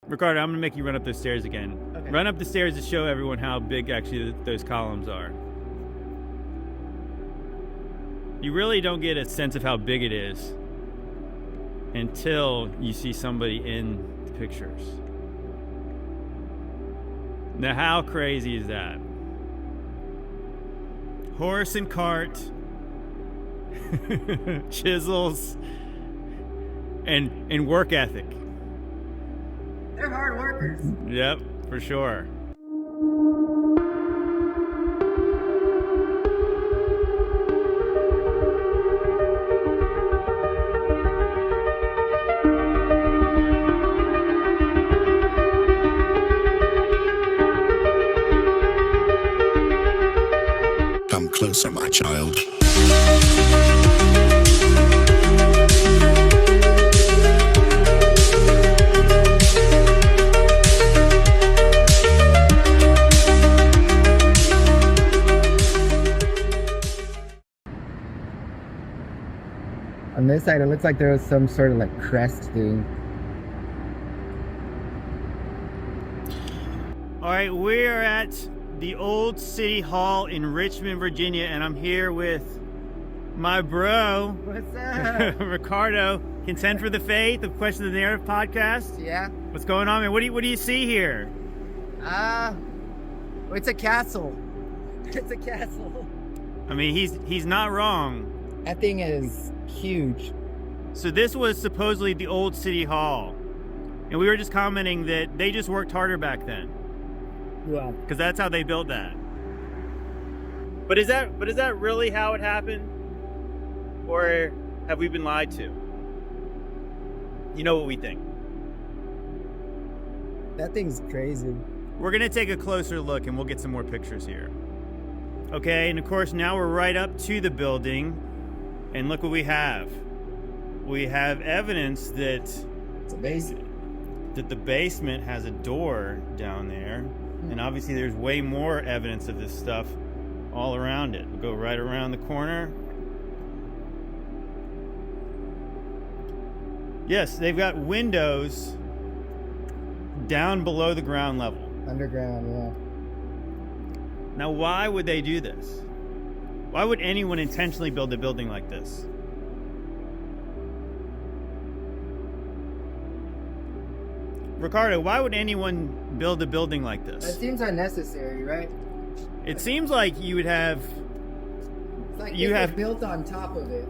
Ricardo, I'm gonna make you run up those stairs again. Okay. Run up the stairs to show everyone how big actually those columns are. You really don't get a sense of how big it is until you see somebody in the pictures. Now, how crazy is that? Horse and cart, chisels, and work ethic. They're hard workers. Yep, for sure. Come closer, my child. On this side, it looks like there was some sort of like crest thing. All right, we are at the old city hall in Richmond, Virginia, and I'm here with my bro, What's up? Ricardo, Contend for the Faith of Question of the Narrative podcast. Yeah. What's going on, man? What do you see here? It's a castle. It's a castle. I mean, he's not wrong. That thing is huge. So this was supposedly the old city hall, and we were just commenting that they just worked harder back then. Well, Because that's how they built that. But is that really how it happened? Or have we been lied to? You know what we think. that thing's crazy. We're gonna take a closer look and we'll get some more pictures here. Okay, and of course now we're right up to the building, and look what we have. We have evidence that It's amazing. the basement has a door down there. And obviously there's way more evidence of this stuff all around it. We'll go right around the corner. Yes, they've got windows down below the ground level. Underground, yeah. Now, why would they do this? Why would anyone intentionally build a building like this? Ricardo, why would anyone build a building like That this? seems unnecessary, right? It seems like you would have It's like You it was have- built on top of it.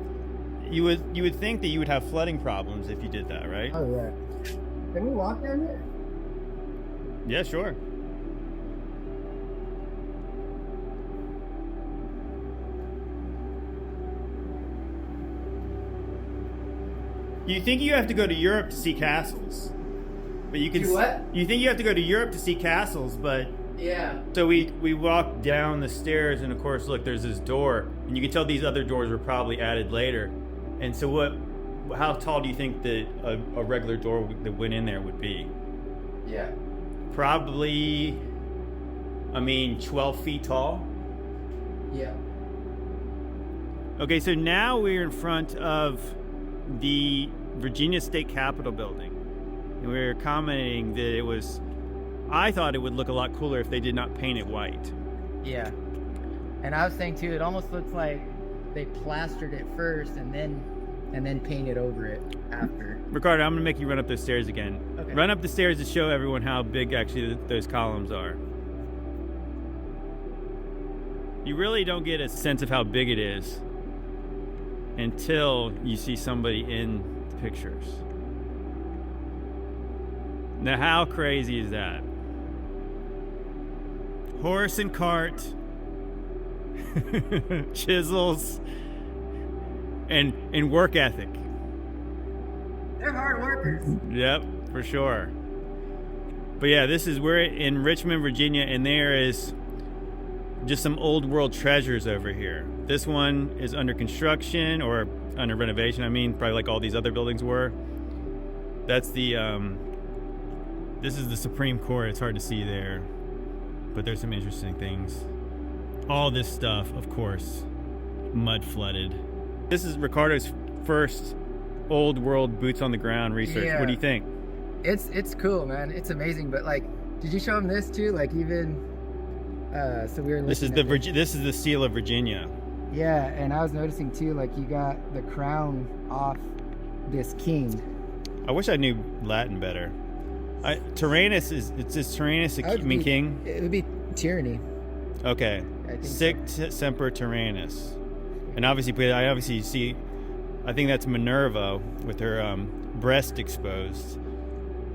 you would think that you would have flooding problems if you did that, right? Oh, yeah. Can we walk down there? Yeah, sure. You think you have to go to Europe to see castles, but you can. Do what? You think you have to go to Europe to see castles, but Yeah. so we walk down the stairs, and of course, look, there's this door, and you can tell these other doors were probably added later. And so, how tall do you think that a regular door that went in there would be? Yeah. Probably, 12 feet tall. Yeah. Okay, so now we're in front of the Virginia State Capitol building. And we're commenting that I thought it would look a lot cooler if they did not paint it white. Yeah. And I was saying too, it almost looks like they plastered it first and then painted over it after. Ricardo, I'm gonna make you run up those stairs again. Okay. Run up the stairs to show everyone how big actually those columns are. You really don't get a sense of how big it is until you see somebody in the pictures. Now, how crazy is that? Horse and cart, chisels, and work ethic. They're hard workers. Yep, for sure. But yeah, we're in Richmond, Virginia, and there is just some old world treasures over here. This one is under construction, or under renovation, probably like all these other buildings were. That's this is the Supreme Court. It's hard to see there, but there's some interesting things. All this stuff, of course, mud flooded. This is Ricardo's first old world boots on the ground research. Yeah. What do you think? It's cool, man. It's amazing. But like, did you show him this too? Like even, so we were. This is this is the seal of Virginia. Yeah, and I was noticing too, like you got the crown off this king. I wish I knew Latin better. Tyrannus is Tyrannus mean king? It would be tyranny. Okay. Sic semper Tyrannus. And obviously, I obviously see. I think that's Minerva with her breast exposed.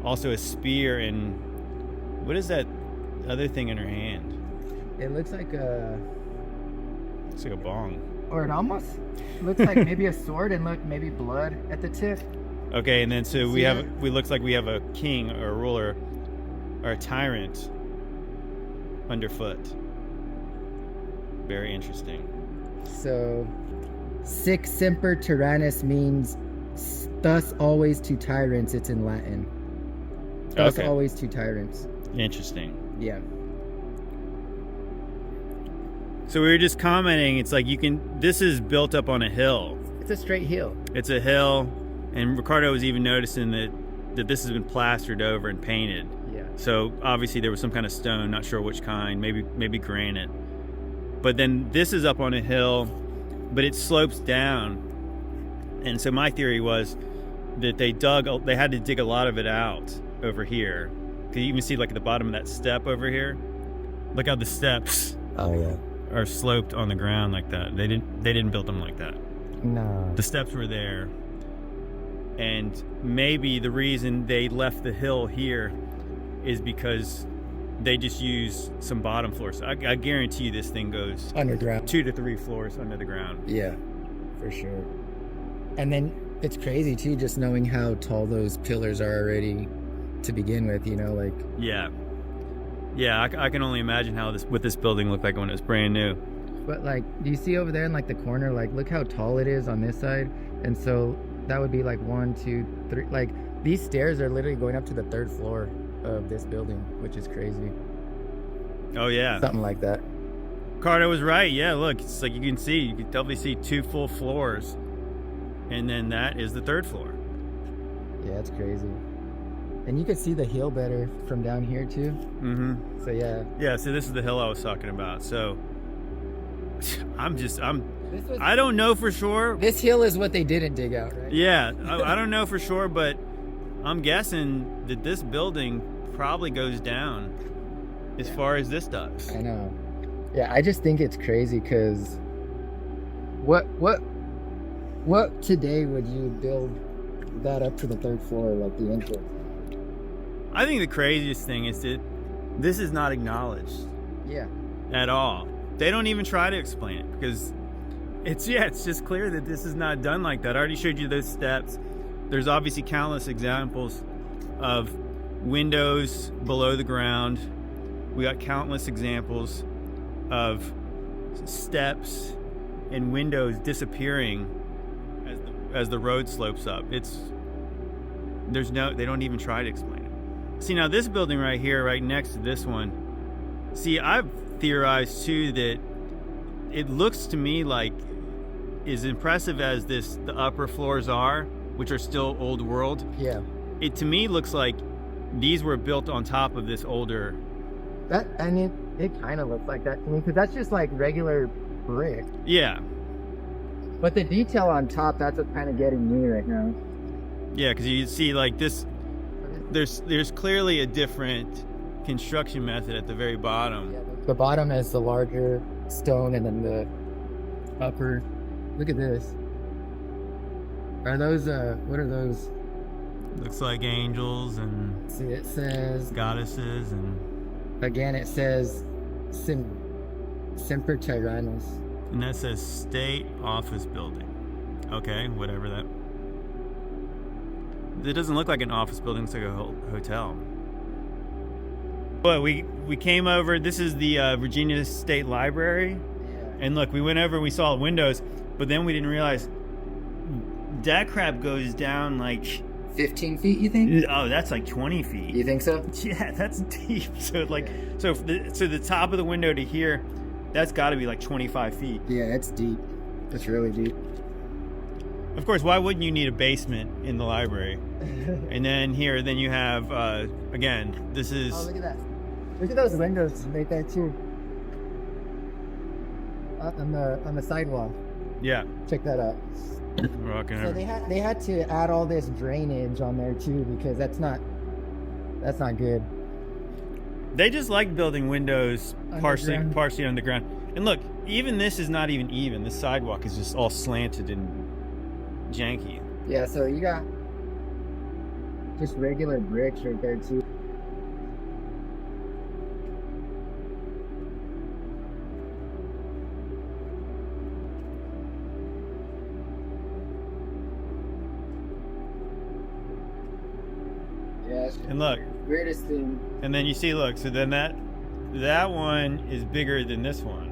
Also a spear and what is that other thing in her hand? It looks like a. It's like a bong. Or it almost looks like maybe a sword and look maybe blood at the tip. Okay, and then so we looks like we have a king or a ruler or a tyrant underfoot. Very interesting. So, sic semper Tyrannus means thus always to tyrants. It's in Latin. Thus always to tyrants. Interesting. Yeah. So we were just commenting, it's like this is built up on a hill. It's a straight hill. It's a hill, and Ricardo was even noticing that this has been plastered over and painted. Yeah. So obviously there was some kind of stone, not sure which kind, maybe granite. But then this is up on a hill, but it slopes down. And so my theory was that they had to dig a lot of it out over here. Can you even see like at the bottom of that step over here? Look how the steps. Oh yeah. Are sloped on the ground like that. They didn't build them like that. No. The steps were there, and maybe the reason they left the hill here is because they just use some bottom floors. I guarantee you this thing goes underground, 2 to 3 floors under the ground. Yeah, for sure. And then it's crazy too, just knowing how tall those pillars are already to begin with. You know, like Yeah, I can only imagine what this building looked like when it was brand new. But like, do you see over there in like the corner, like look how tall it is on this side? And so that would be like 1, 2, 3, like these stairs are literally going up to the 3rd floor of this building, which is crazy. Oh yeah. Something like that. Ricardo was right. Yeah, look, it's like you can definitely see 2 full floors. And then that is the 3rd floor. Yeah, it's crazy. And you could see the hill better from down here too. Mm-hmm. So yeah. Yeah, so this is the hill I was talking about. So I don't know for sure. This hill is what they didn't dig out, right? Yeah, I don't know for sure, but I'm guessing that this building probably goes down as far as this does. I know. Yeah, I just think it's crazy because what today would you build that up to the 3rd floor, like the entrance? I think the craziest thing is that this is not acknowledged. Yeah. At all. They don't even try to explain it because it's just clear that this is not done like that. I already showed you those steps. There's obviously countless examples of windows below the ground. We got countless examples of steps and windows disappearing as the road slopes up. They don't even try to explain it. See, now this building right here, right next to this one, see, I've theorized too that it looks to me like, as impressive as the upper floors are, which are still old world, yeah, it to me looks like these were built on top of this older. It kind of looks like that to me because that's just like regular brick. Yeah. But the detail on top, that's what's kind of getting me right now. Yeah, because you see like this. There's clearly a different construction method at the very bottom. Yeah, the bottom is the larger stone, and then the upper. Look at this. Are those what are those? Looks like angels and. See, it says goddesses and. Again, it says Semper Tyrannus. And that says State Office Building. Okay, whatever that. It doesn't look like an office building, it's like a hotel. But we came over, this is the Virginia State Library. Yeah. And look, we went over, we saw windows, but then we didn't realize that crap goes down like 15 feet, you think? Oh, that's like 20 feet. You think so? Yeah, that's deep. So the top of the window to here, that's got to be like 25 feet. Yeah, it's deep. It's really deep. Of course, why wouldn't you need a basement in the library? And then here, then you have again. This is Oh, look at that. Look at those windows right there too. On the sidewalk. yeah. Check that out. Rocking So over. they had to add all this drainage on there too because that's not good. They just like building windows Underground. partially underground. And look, even this is not even even. This sidewalk is just all slanted and janky. Yeah, so you got just regular bricks right there too. Yeah, And look, weirdest thing. and then you see, look, so then that one is bigger than this one.